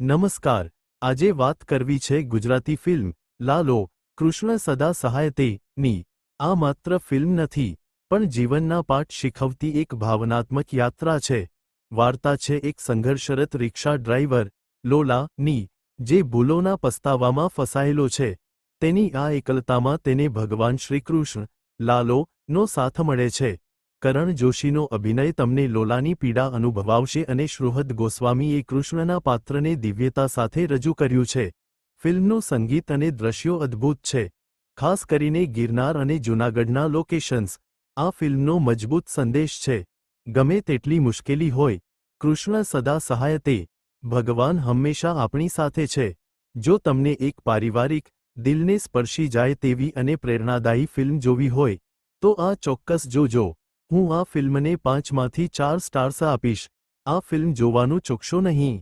નમસ્કાર, આજે વાત કરવી છે ગુજરાતી ફિલ્મ લાલો કૃષ્ણ સદા સહાયતે ની। આ માત્ર ફિલ્મ નથી, પણ જીવનના પાઠ શીખવતી એક ભાવનાત્મક યાત્રા છે। વાર્તા છે એક સંઘર્ષરત રિક્ષા ડ્રાઈવર લોલા ની, જે ભૂલોના પસ્તાવામાં ફસાયેલો છે। તેની આ એકલતામાં તેને ભગવાન શ્રીકૃષ્ણ લાલો નો સાથ મળે છે। કરણ જોશીનો અભિનય તમને લોલાની પીડા અનુભવાવશે અને શ્રુહદ ગોસ્વામીએ કૃષ્ણના પાત્રને દિવ્યતા સાથે રજૂ કર્યું છે। ફિલ્મનું સંગીત અને દ્રશ્યો અદ્ભુત છે, ખાસ કરીને ગિરનાર અને જૂનાગઢના લોકેશન્સ આ ફિલ્મનો મજબૂત સંદેશ છે। ગમે તેટલી મુશ્કેલી હોય, કૃષ્ણ સદા સહાયતે, ભગવાન હંમેશા આપણી સાથે છે। જો તમને એક પારિવારિક, દિલને સ્પર્શી જાય તેવી અને પ્રેરણાદાયી ફિલ્મ જોવી હોય, તો આ ચોક્કસ જોજો। હું આ ફિલ્મને 5માંથી 4 સ્ટાર્સ આપીશ। આ ફિલ્મ જોવાનું ચૂકશો નહીં।